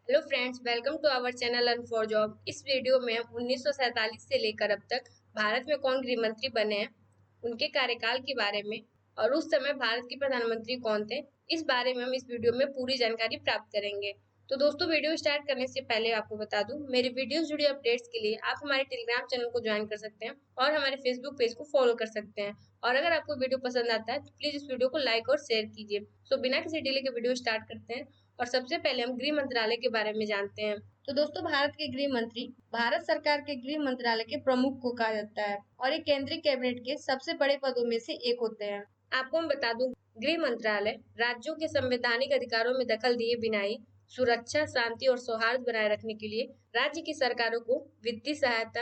Hello friends, welcome to our channel earn for job. इस video में हम 1947 से लेकर अब तक भारत में कौन गृह मंत्री बने हैं, उनके कार्यकाल के बारे में और उस समय भारत के प्रधानमंत्री कौन थे, इस बारे में हम इस वीडियो में पूरी जानकारी प्राप्त करेंगे। तो दोस्तों, वीडियो स्टार्ट करने से पहले आपको बता दूं, मेरी वीडियोस जुड़ी अपडेट्स के लिए आप हमारे टेलीग्राम चैनल को ज्वाइन कर सकते हैं और हमारे फेसबुक पेज को फॉलो कर सकते हैं। और अगर आपको वीडियो पसंद आता है तो प्लीज इस वीडियो को लाइक और शेयर कीजिए। सो बिना किसी डिले के वीडियो स्टार्ट करते हैं और सबसे पहले हम गृह मंत्रालय के बारे में जानते हैं। तो दोस्तों, भारत के गृह मंत्री भारत सरकार के गृह मंत्रालय के प्रमुख को कहा जाता है और ये केंद्रीय कैबिनेट के सबसे बड़े पदों में से एक होते हैं। आपको हम बता दूं, गृह मंत्रालय राज्यों के संवैधानिक अधिकारों में दखल दिए बिना ही सुरक्षा, शांति और सौहार्द बनाए रखने के लिए राज्य की सरकारों को वित्तीय सहायता,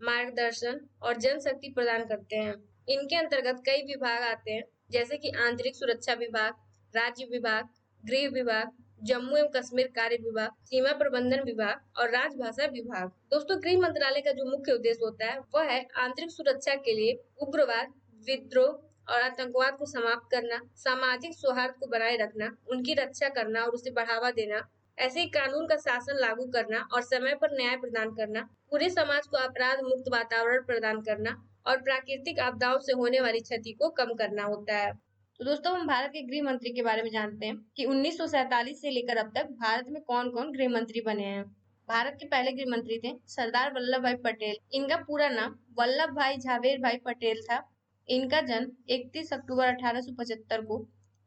मार्गदर्शन और जनशक्ति प्रदान करते हैं। इनके अंतर्गत कई विभाग आते हैं, जैसे कि आंतरिक सुरक्षा विभाग, राज्य विभाग, गृह विभाग, जम्मू एवं कश्मीर कार्य विभाग, सीमा प्रबंधन विभाग और राजभाषा विभाग। दोस्तों, गृह मंत्रालय का जो मुख्य उद्देश्य होता है वह है आंतरिक सुरक्षा के लिए उग्रवाद, विद्रोह और आतंकवाद को समाप्त करना, सामाजिक सौहार्द को बनाए रखना, उनकी रक्षा करना और उसे बढ़ावा देना, ऐसे ही कानून का शासन लागू करना और समय पर न्याय प्रदान करना, पूरे समाज को अपराध मुक्त वातावरण प्रदान करना और प्राकृतिक आपदाओं से होने वाली क्षति को कम करना होता है। तो दोस्तों, हम भारत के गृह मंत्री के बारे में जानते हैं कि 1947 से लेकर अब तक भारत में कौन कौन गृह मंत्री बने हैं। भारत के पहले गृह मंत्री थे सरदार वल्लभ भाई पटेल। इनका पूरा नाम वल्लभ भाई झावेर भाई पटेल था। इनका जन्म 31 अक्टूबर 1875 को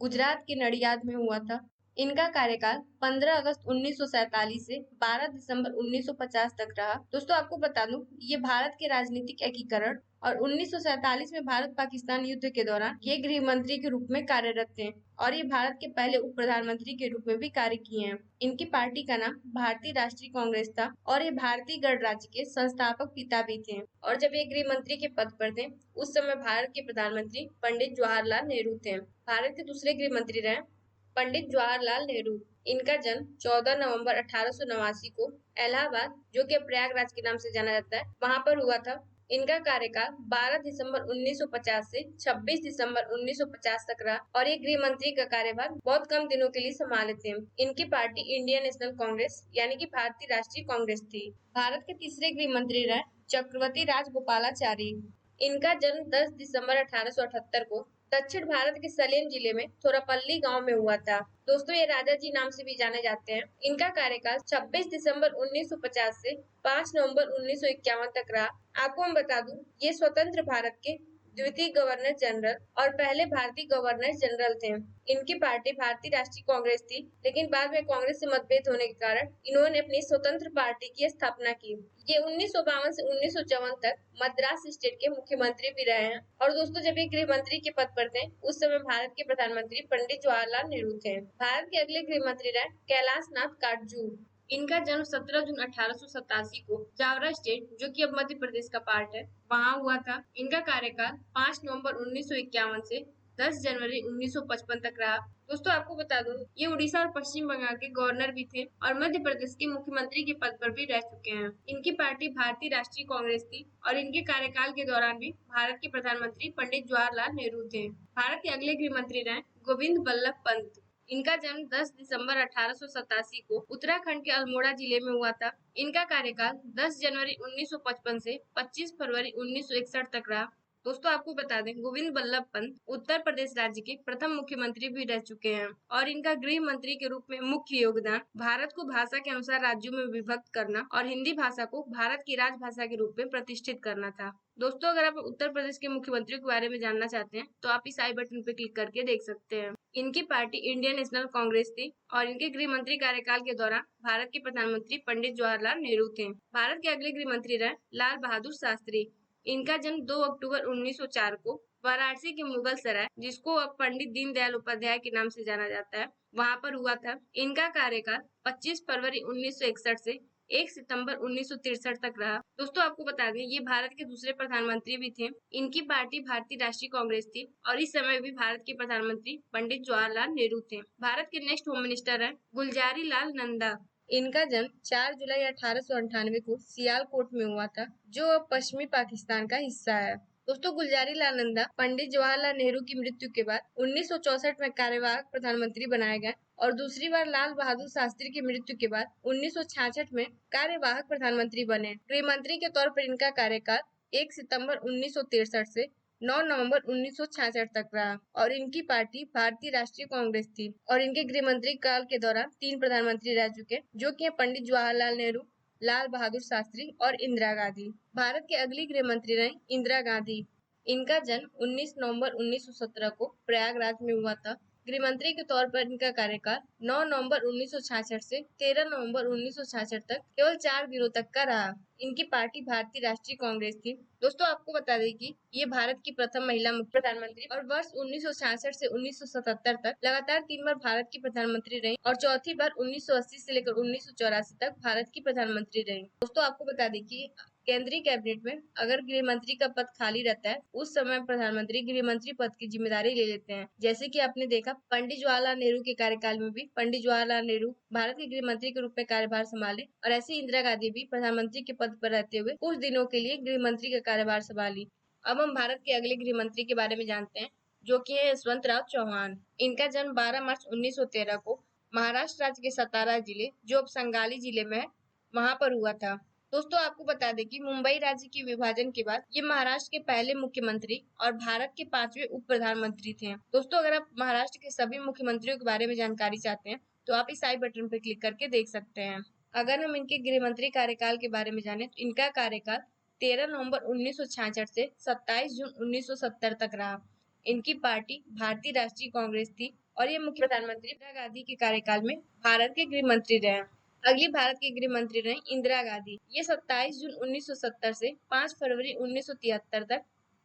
गुजरात के नडियाद में हुआ था। इनका कार्यकाल 15 अगस्त 1947 से 12 दिसंबर 1950 तक रहा। दोस्तों, आपको बता दूं, ये भारत के राजनीतिक एकीकरण और 1947 में भारत पाकिस्तान युद्ध के दौरान ये गृह मंत्री के रूप में कार्यरत थे और ये भारत के पहले उप प्रधानमंत्री के रूप में भी कार्य किए हैं। इनकी पार्टी का नाम भारतीय राष्ट्रीय कांग्रेस था और ये भारतीय गणराज्य के संस्थापक पिता भी थे। और जब ये गृह मंत्री के पद पर थे, उस समय भारत के प्रधानमंत्री पंडित जवाहरलाल नेहरू थे। भारत के दूसरे गृह मंत्री रहे पंडित जवाहरलाल नेहरू। इनका जन्म 14 नवंबर 1889 को इलाहाबाद, जो कि प्रयागराज के नाम से जाना जाता है, वहां पर हुआ था। इनका कार्यकाल 12 दिसंबर 1950 से 26 दिसंबर 1950 तक रहा और ये गृह मंत्री का कार्यभार बहुत कम दिनों के लिए संभाले थे। इनकी पार्टी इंडियन नेशनल कांग्रेस यानी कि भारतीय राष्ट्रीय कांग्रेस थी। भारत के तीसरे गृह मंत्री रहे चक्रवर्ती राजगोपालाचारी। इनका जन्म 10 दिसंबर 1878 को दक्षिण भारत के सलेम जिले में थोरापल्ली गांव में हुआ था। दोस्तों, ये राजा जी नाम से भी जाने जाते हैं। इनका कार्यकाल 26 दिसंबर 1950 से 5 नवंबर 1951 तक रहा। आपको हम बता दूं, ये स्वतंत्र भारत के द्वितीय गवर्नर जनरल और पहले भारतीय गवर्नर जनरल थे। इनकी पार्टी भारतीय राष्ट्रीय कांग्रेस थी, लेकिन बाद में कांग्रेस से मतभेद होने के कारण इन्होंने अपनी स्वतंत्र पार्टी की स्थापना की। ये 1952 से 1954 तक मद्रास स्टेट के मुख्यमंत्री भी रहे हैं। और दोस्तों, जब ये गृह मंत्री के पद पर थे, उस समय भारत के प्रधानमंत्री पंडित जवाहरलाल नेहरू थे। भारत के अगले गृह मंत्री रहे कैलाश नाथ काटजू। इनका जन्म 17 जून 1887 को जावरा स्टेट, जो कि अब मध्य प्रदेश का पार्ट है, वहां हुआ था। इनका कार्यकाल 5 नवंबर 1951 से 10 जनवरी 1955 तक रहा। दोस्तों, आपको बता दूं, ये उड़ीसा और पश्चिम बंगाल के गवर्नर भी थे और मध्य प्रदेश के मुख्यमंत्री के पद पर भी रह चुके हैं। इनकी पार्टी भारतीय राष्ट्रीय कांग्रेस थी और इनके कार्यकाल के दौरान भी भारत के प्रधानमंत्री पंडित जवाहरलाल नेहरू थे। भारत के अगले गृह मंत्री रहे गोविंद बल्लभ पंत। इनका जन्म 10 दिसंबर 1887 को उत्तराखंड के अल्मोड़ा जिले में हुआ था। इनका कार्यकाल 10 जनवरी 1955 से 25 फरवरी 1961 तक रहा। दोस्तों, आपको बता दें, गोविंद बल्लभ पंत उत्तर प्रदेश राज्य के प्रथम मुख्यमंत्री भी रह चुके हैं और इनका गृह मंत्री के रूप में मुख्य योगदान भारत को भाषा के अनुसार राज्यों में विभक्त करना और हिंदी भाषा को भारत की राजभाषा के रूप में प्रतिष्ठित करना था। दोस्तों, अगर आप उत्तर प्रदेश के मुख्यमंत्री के बारे में जानना चाहते हैं तो आप इस आई बटन पे क्लिक करके देख सकते हैं। इनकी पार्टी इंडियन नेशनल कांग्रेस थी और इनके गृह मंत्री कार्यकाल के दौरान भारत के प्रधानमंत्री पंडित जवाहरलाल नेहरू थे। भारत के अगले गृह मंत्री रहे लाल बहादुर शास्त्री। इनका जन्म 2 अक्टूबर 1904 को वाराणसी के मुगल सराय, जिसको अब पंडित दीनदयाल उपाध्याय के नाम से जाना जाता है, वहां पर हुआ था। इनका कार्यकाल 25 फरवरी 1961 से 1 सितंबर 1963 तक रहा। दोस्तों, आपको बता दें, ये भारत के दूसरे प्रधानमंत्री भी थे। इनकी पार्टी भारतीय राष्ट्रीय कांग्रेस थी और इस समय भी भारत के प्रधानमंत्री पंडित जवाहरलाल नेहरू थे। भारत के नेक्स्ट होम मिनिस्टर है गुलजारी लाल नंदा। इनका जन्म 4 जुलाई 1898 को सियालकोट में हुआ था, जो अब पश्चिमी पाकिस्तान का हिस्सा है। दोस्तों, गुलजारी लाल नंदा पंडित जवाहरलाल नेहरू की मृत्यु के बाद 1964 में कार्यवाहक प्रधानमंत्री बनाए गए और दूसरी बार लाल बहादुर शास्त्री की मृत्यु के बाद 1966 में कार्यवाहक प्रधानमंत्री बने। गृह मंत्री के तौर पर इनका कार्यकाल 1 सितंबर 1963 से 9 नवंबर 1966 तक रहा और इनकी पार्टी भारतीय राष्ट्रीय कांग्रेस थी और इनके गृह मंत्री काल के दौरान 3 प्रधानमंत्री रह चुके, जो कि हैं पंडित जवाहरलाल नेहरू, लाल बहादुर शास्त्री और इंदिरा गांधी। भारत के अगली गृह मंत्री रही इंदिरा गांधी। इनका जन्म 19 नवंबर 1917 को प्रयागराज में हुआ था। गृह मंत्री के तौर पर इनका कार्यकाल 9 नवंबर 1966 से 13 नवंबर 1966 तक केवल 4 दिनों तक का रहा। इनकी पार्टी भारतीय राष्ट्रीय कांग्रेस थी। दोस्तों, आपको बता दें कि ये भारत की प्रथम महिला मुख्य प्रधानमंत्री और वर्ष 1966 से 1977 तक लगातार 3 बार भारत की प्रधानमंत्री रही और चौथी बार 1980 से लेकर 1984 तक भारत की प्रधानमंत्री रही। दोस्तों, आपको बता दें कि केंद्रीय कैबिनेट में अगर गृह मंत्री का पद खाली रहता है, उस समय प्रधानमंत्री गृह मंत्री पद की जिम्मेदारी ले लेते हैं। जैसे कि आपने देखा, पंडित जवाहरलाल नेहरू के कार्यकाल में भी पंडित जवाहरलाल नेहरू भारत के गृह मंत्री के रूप में कार्यभार संभाले और ऐसे इंदिरा गांधी भी प्रधानमंत्री के पद पर रहते हुए कुछ दिनों के लिए गृह मंत्री का कार्यभार संभाली। अब हम भारत के अगले गृह मंत्री के बारे में जानते हैं, जो कि है यशवंत राव चौहान। इनका जन्म 12 मार्च 1913 को महाराष्ट्र राज्य के सतारा जिले, जो अब संगाली जिले में है, वहां पर हुआ था। दोस्तों, आपको बता दें कि मुंबई राज्य के विभाजन के बाद ये महाराष्ट्र के पहले मुख्यमंत्री और भारत के 5वें उप प्रधानमंत्री थे। दोस्तों, अगर आप महाराष्ट्र के सभी मुख्यमंत्रियों के बारे में जानकारी चाहते हैं, तो आप इस आई बटन पर क्लिक करके देख सकते हैं। अगर हम इनके गृह मंत्री कार्यकाल के बारे में जाने, तो इनका कार्यकाल 13 नवंबर 1966 से 27 जून 1970 तक रहा। इनकी पार्टी भारतीय राष्ट्रीय कांग्रेस थी और ये मुख्य प्रधानमंत्री इंदिरा गांधी के कार्यकाल में भारत के गृह मंत्री रहे। अगली भारत की गृह मंत्री रही इंदिरा गांधी। ये 27 जून 1970 से 5 फरवरी 1973 तक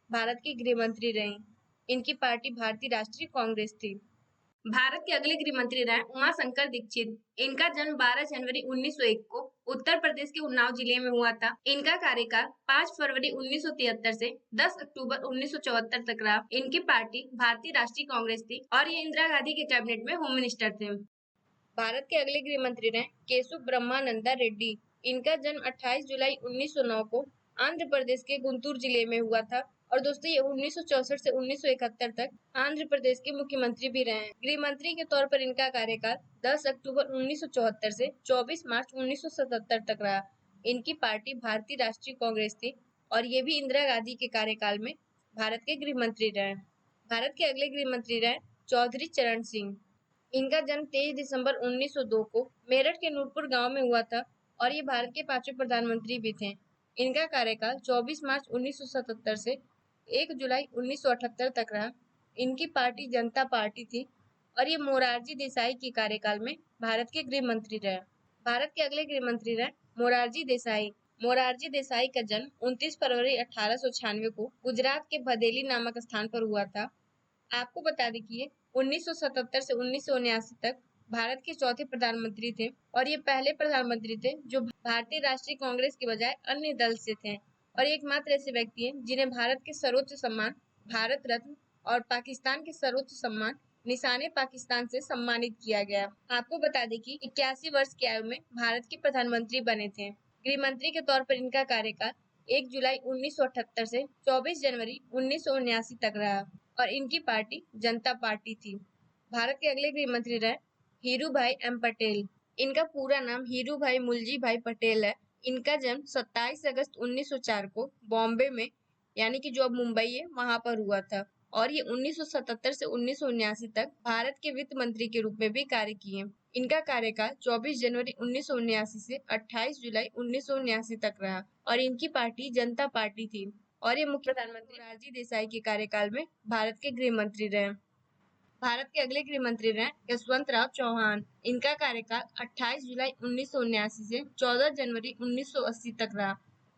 भारत की गृह मंत्री रही। इनकी पार्टी भारतीय राष्ट्रीय कांग्रेस थी। भारत के अगले गृह मंत्री रहे उमाशंकर दीक्षित। इनका जन्म 12 जनवरी 1901 को उत्तर प्रदेश के उन्नाव जिले में हुआ था। इनका कार्यकाल 5 फरवरी 1973 से 10 अक्टूबर 1974 तक रहा। इनकी पार्टी भारतीय राष्ट्रीय कांग्रेस थी और ये इंदिरा गांधी के कैबिनेट में होम मिनिस्टर थे। भारत के अगले गृह मंत्री रहे केशव ब्रह्मानंदा रेड्डी। इनका जन्म 28 जुलाई 1909 को आंध्र प्रदेश के गुंटूर जिले में हुआ था और दोस्तों, ये 1964 से 1971 तक आंध्र प्रदेश के मुख्यमंत्री भी रहे हैं। गृह मंत्री के तौर पर इनका कार्यकाल 10 अक्टूबर 1974 से 24 मार्च 1977 तक रहा। इनकी पार्टी भारतीय राष्ट्रीय कांग्रेस थी और ये भी इंदिरा गांधी के कार्यकाल में भारत के गृह मंत्री रहे। भारत के अगले गृह मंत्री रहे चौधरी चरण सिंह। इनका जन्म 23 दिसंबर 1902 को मेरठ के नूरपुर गांव में हुआ था और ये भारत के 5वें प्रधानमंत्री भी थे। इनका कार्यकाल 24 मार्च 1977 से 1 जुलाई 1978 तक रहा। इनकी पार्टी जनता पार्टी थी और ये मोरारजी देसाई के कार्यकाल में भारत के गृह मंत्री रहे। भारत के अगले गृह मंत्री रहे मोरारजी देसाई। मोरारजी देसाई का जन्म 29 फरवरी 1896 को गुजरात के भदेली नामक स्थान पर हुआ था। आपको बता दें कि ये 1977 से 1979 तक भारत के चौथे प्रधानमंत्री थे और ये पहले प्रधानमंत्री थे जो भारतीय राष्ट्रीय कांग्रेस के बजाय अन्य दल से थे और एकमात्र ऐसे व्यक्ति हैं जिन्हें भारत के सर्वोच्च सम्मान भारत रत्न और पाकिस्तान के सर्वोच्च सम्मान निशाने पाकिस्तान से सम्मानित किया गया। आपको बता दें कि 81 वर्ष की आयु में भारत के प्रधानमंत्री बने थे। गृह मंत्री के तौर पर इनका कार्यकाल 1 जुलाई 1978 से 24 जनवरी 1979 तक रहा और इनकी पार्टी जनता पार्टी थी। भारत के अगले गृह मंत्री रहे हीरू भाई एम पटेल। इनका पूरा नाम हीरू भाई मुलजी भाई पटेल है। इनका जन्म 27 अगस्त 1904 को बॉम्बे में, यानी कि जो अब मुंबई है, वहां पर हुआ था और ये 1977 से 1979 तक भारत के वित्त मंत्री के रूप में भी कार्य किए। इनका कार्यकाल 24 जनवरी 1979 से 28 जुलाई 1979 तक रहा और इनकी पार्टी जनता पार्टी थी और ये मुख्य प्रधानमंत्री मोरारजी देसाई के कार्यकाल में भारत के गृह मंत्री रहे। भारत के अगले गृह मंत्री रहे यशवंत राव चौहान। इनका कार्यकाल 28 जुलाई 1979 से 14 जनवरी 1980 तक रहा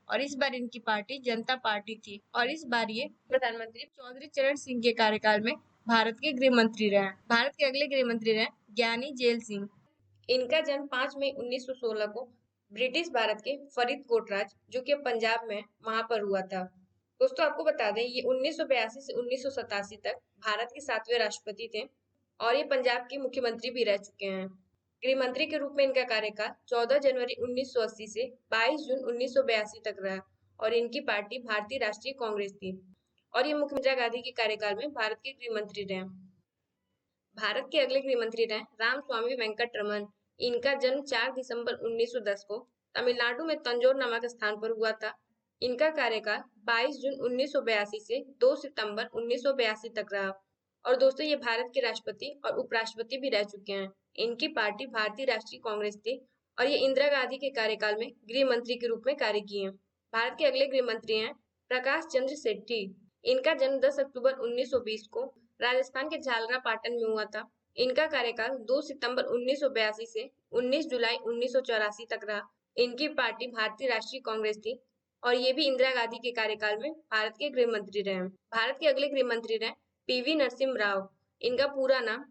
और इस बार इनकी पार्टी जनता पार्टी थी और इस बार ये प्रधानमंत्री चौधरी चरण सिंह के कार्यकाल में भारत के गृह मंत्री रहे। भारत के अगले गृह मंत्री रहे ज्ञानी जेल सिंह। इनका जन्म 5 मई 1916 को ब्रिटिश भारत के फरीदकोट राज्य, जो कि पंजाब में, वहां पर हुआ था। दोस्तों, आपको बता दें ये 1982 से 1987 तक भारत के 7वें राष्ट्रपति थे और ये पंजाब के मुख्यमंत्री भी रह चुके हैं। गृह मंत्री के रूप में इनका कार्यकाल 14 जनवरी 1980 से 22 जून 1982 तक रहा और इनकी पार्टी भारतीय राष्ट्रीय कांग्रेस थी। और ये मुख्यमंत्री इंदिरा गांधी के कार्यकाल में भारत के गृह मंत्री रहे। भारत के अगले गृह मंत्री रहे रामस्वामी वेंकटरमन। इनका जन्म 4 दिसंबर 1910 को तमिलनाडु में तंजौर नामक स्थान पर हुआ था। इनका कार्यकाल 22 जून 1982 से 2 सितंबर 1982 तक रहा। और दोस्तों ये भारत के राष्ट्रपति और उपराष्ट्रपति भी रह चुके हैं। इनकी पार्टी भारतीय राष्ट्रीय कांग्रेस थी और ये इंदिरा गांधी के कार्यकाल में गृह मंत्री के रूप में कार्य किए हैं। भारत के अगले गृह मंत्री हैं प्रकाश चंद्र सेठी। इनका जन्म 10 अक्टूबर 1920 को राजस्थान के झालरापाटन में हुआ था। इनका कार्यकाल 2 सितंबर 1982 से 19 जुलाई 1984 तक रहा। इनकी पार्टी भारतीय राष्ट्रीय कांग्रेस थी और ये भी इंदिरा गांधी के कार्यकाल में भारत के गृह मंत्री रहे। भारत के अगले गृह मंत्री रहे पीवी नरसिम्हा राव। इनका पूरा नाम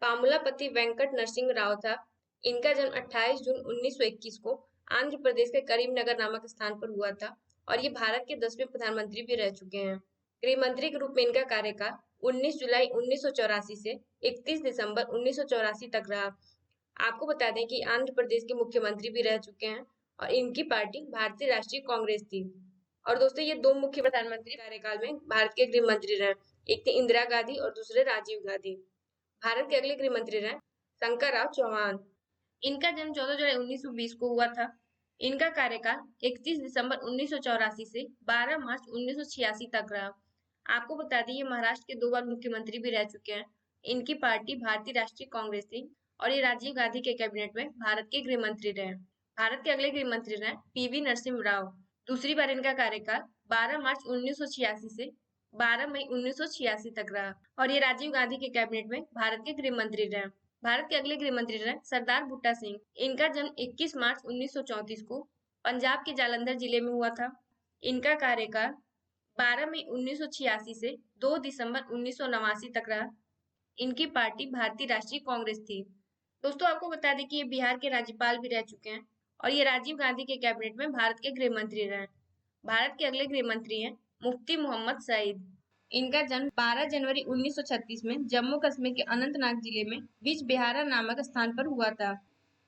पामुलापति वेंकट नरसिंह राव था। इनका जन्म 28 जून 1921 को आंध्र प्रदेश के करीमनगर नामक स्थान पर हुआ था और ये भारत के 10वें प्रधानमंत्री भी रह चुके हैं। गृह मंत्री के रूप में इनका कार्यकाल 19 जुलाई 1984 से 31 दिसंबर 1984 तक रहा। आपको बता दें कि आंध्र प्रदेश के मुख्यमंत्री भी रह चुके हैं और इनकी पार्टी भारतीय राष्ट्रीय कांग्रेस थी। और दोस्तों ये दो मुख्य प्रधानमंत्री कार्यकाल में भारत के गृह मंत्री रहे, एक थे इंदिरा गांधी और दूसरे राजीव गांधी। भारत के अगले गृह मंत्री रहे शंकरराव चौहान। इनका जन्म 14 जुलाई 1920 को हुआ था। इनका कार्यकाल 31 दिसंबर 1984 से 12 मार्च 1986 तक रहा। आपको बता दें ये महाराष्ट्र के 2 बार मुख्यमंत्री भी रह चुके हैं। इनकी पार्टी भारतीय राष्ट्रीय कांग्रेस थी और ये राजीव गांधी के कैबिनेट में भारत के गृह मंत्री रहे। भारत के अगले गृह मंत्री रहे पीवी नरसिम्हा राव। दूसरी बार इनका कार्यकाल 12 मार्च 1986 से 12 मई 1986 तक रहा और ये राजीव गांधी के कैबिनेट में भारत के गृह मंत्री रहे। भारत के अगले गृह मंत्री रहे सरदार भुट्टा सिंह। इनका जन्म 21 मार्च 1934 को पंजाब के जालंधर जिले में हुआ था। इनका कार्यकाल 12 मई 1986 से 2 दिसंबर 1989 तक रहा। इनकी पार्टी भारतीय राष्ट्रीय कांग्रेस थी। दोस्तों आपको बता दें कि ये बिहार के राज्यपाल भी रह चुके हैं और ये राजीव गांधी के कैबिनेट में भारत के गृह मंत्री रहे। भारत के अगले गृह मंत्री हैं मुफ्ती मोहम्मद सईद। इनका जन्म 12 जनवरी 1936 में जम्मू कश्मीर के अनंतनाग जिले में बिजबिहारा नामक स्थान पर हुआ था।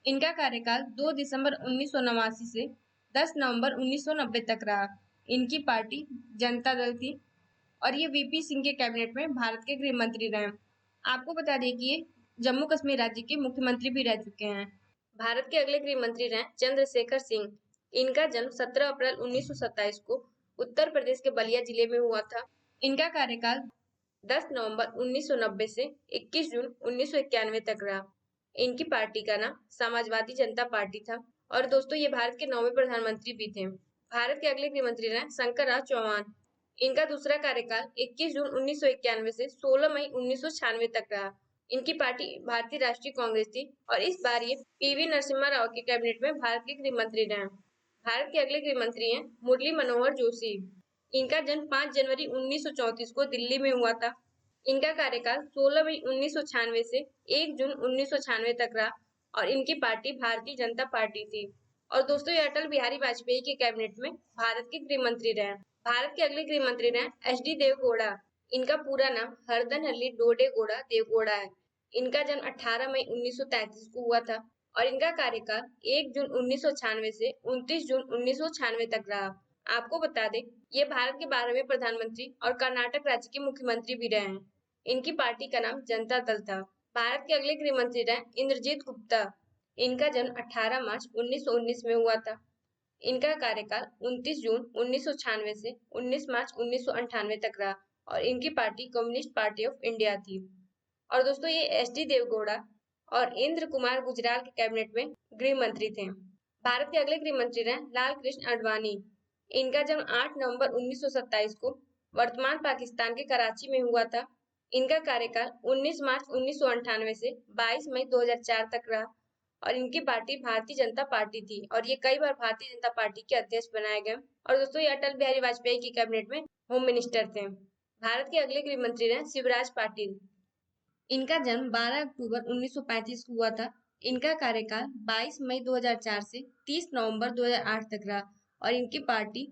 इनका कार्यकाल 2 दिसंबर 1989 से 10 नवंबर 1990 तक रहा। इनकी पार्टी जनता दल थी और ये वीपी सिंह के कैबिनेट में भारत के गृह मंत्री रहे। आपको बता दें कि ये जम्मू कश्मीर राज्य के मुख्यमंत्री भी रह चुके हैं। भारत के अगले गृह मंत्री रहे चंद्रशेखर सिंह। इनका जन्म 17 अप्रैल 1927 को उत्तर प्रदेश के बलिया जिले में हुआ था। इनका कार्यकाल 10 नवंबर 1990 से 21 जून 1991 तक रहा। इनकी पार्टी का नाम समाजवादी जनता पार्टी था और दोस्तों ये भारत के 9वें प्रधानमंत्री भी थे। भारत के अगले गृह मंत्री रहे शंकरराव चौहान। इनका दूसरा कार्यकाल 21 जून 1991 से 16 मई 1996 तक रहा। इनकी पार्टी भारतीय राष्ट्रीय कांग्रेस थी और इस बार ये पीवी नरसिम्हा राव के कैबिनेट में भारत के गृह मंत्री रहे। भारत के अगले गृह मंत्री हैं मुरली मनोहर जोशी। इनका जन्म 5 जनवरी 1934 को दिल्ली में हुआ था। इनका कार्यकाल 16 मई 1996 से 1 जून 1996 तक रहा और इनकी पार्टी भारतीय जनता पार्टी थी। और दोस्तों ये अटल बिहारी वाजपेयी के कैबिनेट में भारत के गृह मंत्री रहे। भारत के अगले गृह मंत्री रहे एच.डी. देवगौड़ा। इनका पूरा नाम हरदनहल्ली डोडेगौड़ा देवगौड़ा है। इनका जन्म 18 मई 1933 को हुआ था और इनका कार्यकाल 1 जून 1996 से 29 जून 1996 तक रहा। आपको बता दें ये भारत के 12वें प्रधानमंत्री और कर्नाटक राज्य के मुख्यमंत्री भी रहे हैं। इनकी पार्टी का नाम जनता दल था। भारत के अगले गृह मंत्री रहे इंद्रजीत गुप्ता। इनका जन्म 18 मार्च 1919 में हुआ था। इनका कार्यकाल 29 जून 1996 से 19 मार्च 1998 तक रहा और इनकी party communist party of India थी। और दोस्तों ये एच.डी. देवगौड़ा और इंद्र कुमार गुजराल के कैबिनेट में गृह मंत्री थे। भारत के अगले गृह मंत्री रहे लाल कृष्ण आडवाणी। इनका जन्म 8 नवंबर 1927 को वर्तमान पाकिस्तान के कराची में हुआ था। इनका कार्यकाल 19 मार्च 1998 से 22 मई 2004 तक रहा और इनकी पार्टी भारतीय जनता पार्टी थी और ये कई बार भारतीय जनता पार्टी के अध्यक्ष बनाए गए। और दोस्तों ये अटल बिहारी वाजपेयी की कैबिनेट में होम मिनिस्टर थे। भारत के अगले गृह मंत्री रहे शिवराज पाटिल। इनका जन्म 12 अक्टूबर 1935 को हुआ था। इनका कार्यकाल 22 मई 2004 से 30 नवंबर 2008 तक रहा और इनकी पार्टी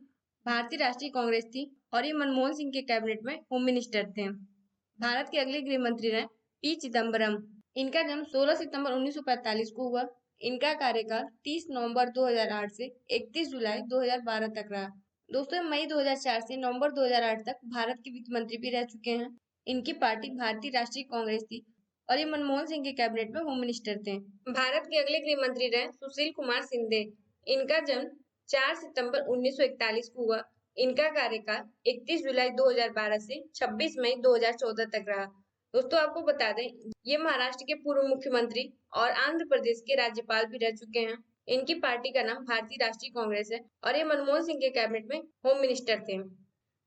भारतीय राष्ट्रीय कांग्रेस थी और ये मनमोहन सिंह के कैबिनेट में होम मिनिस्टर थे। भारत के अगले गृह मंत्री रहे पी चिदम्बरम। इनका जन्म 16 सितंबर 1945 को हुआ। इनका कार्यकाल 30 नवंबर 2008 से 31 जुलाई 2012 तक रहा। दोस्तों मई 2004 से नवंबर 2008 तक भारत के वित्त मंत्री भी रह चुके हैं। इनकी पार्टी भारतीय राष्ट्रीय कांग्रेस थी और ये मनमोहन सिंह के कैबिनेट में होम मिनिस्टर थे। भारत के अगले गृह मंत्री रहे सुशील कुमार शिंदे। इनका जन्म 4 सितंबर 1941 को हुआ। इनका कार्यकाल 31 जुलाई 2012 से 26 मई 2014 तक रहा। दोस्तों आपको बता दें, ये महाराष्ट्र के पूर्व मुख्यमंत्री और आंध्र प्रदेश के राज्यपाल भी रह चुके हैं। इनकी पार्टी का नाम भारतीय राष्ट्रीय कांग्रेस है और ये मनमोहन सिंह के कैबिनेट में होम मिनिस्टर थे।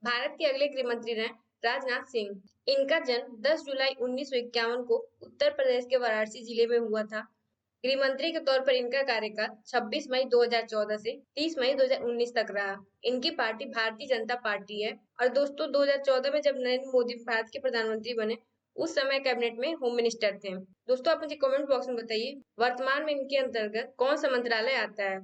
भारत के अगले गृह मंत्री रहे राजनाथ सिंह। इनका जन्म 10 जुलाई 1951 को उत्तर प्रदेश के वाराणसी जिले में हुआ था। गृह मंत्री के तौर पर इनका कार्यकाल 26 मई 2014 से 30 मई 2019 तक रहा। इनकी पार्टी भारतीय जनता पार्टी है और दोस्तों 2014 में जब नरेंद्र मोदी भारत के प्रधानमंत्री बने उस समय कैबिनेट में होम मिनिस्टर थे। दोस्तों आप मुझे कमेंट बॉक्स में बताइए वर्तमान में इनके अंतर्गत कौन सा मंत्रालय आता है।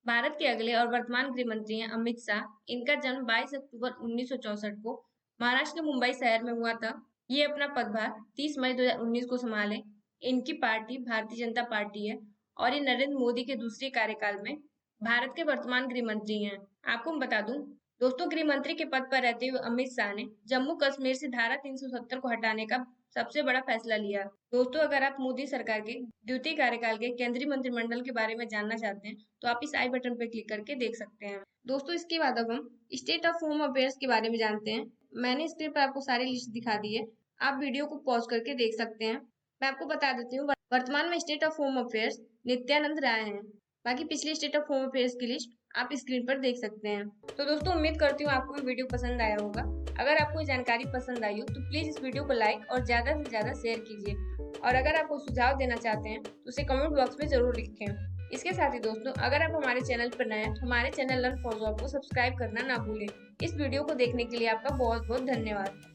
भारत के अगले और वर्तमान गृह मंत्री हैं अमित शाह। इनका जन्म 22 अक्टूबर 1964 को महाराष्ट्र के मुंबई शहर में हुआ था। ये अपना पदभार 30 मई 2019 को संभाले। इनकी पार्टी भारतीय जनता पार्टी है और ये नरेंद्र मोदी के दूसरे कार्यकाल में भारत के वर्तमान गृह मंत्री हैं। आपको मैं बता दूं दोस्तों, गृह मंत्री के पद पर रहते हुए अमित शाह ने जम्मू कश्मीर से धारा 370 को हटाने का सबसे बड़ा फैसला लिया। दोस्तों अगर आप मोदी सरकार के द्वितीय कार्यकाल के केंद्रीय मंत्रिमंडल के बारे में जानना चाहते हैं तो आप इस आई बटन पर क्लिक करके देख सकते हैं। दोस्तों इसके बाद अब हम स्टेट ऑफ होम अफेयर्स के बारे में जानते हैं। मैंने स्क्रीन पर आपको सारी लिस्ट दिखा दी है, आप वीडियो को पॉज करके देख सकते हैं। मैं आपको बता देती हूँ वर्तमान में state of home affairs Nityanand Rai हैं। बाकी पिछले स्टेट ऑफ होम अफेयर्स की लिस्ट आप स्क्रीन पर देख सकते हैं। तो दोस्तों उम्मीद करती हूँ आपको ये वीडियो पसंद आया होगा। अगर आपको ये जानकारी पसंद आई हो तो प्लीज इस वीडियो को लाइक और ज्यादा से ज्यादा शेयर कीजिए और अगर आप कोई सुझाव देना चाहते हैं तो उसे कमेंट बॉक्स में जरूर लिखें। इसके साथ ही दोस्तों अगर आप हमारे चैनल पर नए हैं तो हमारे चैनल लर्न फॉर जॉब को सब्सक्राइब करना ना भूलें। इस वीडियो को देखने के लिए आपका बहुत बहुत धन्यवाद।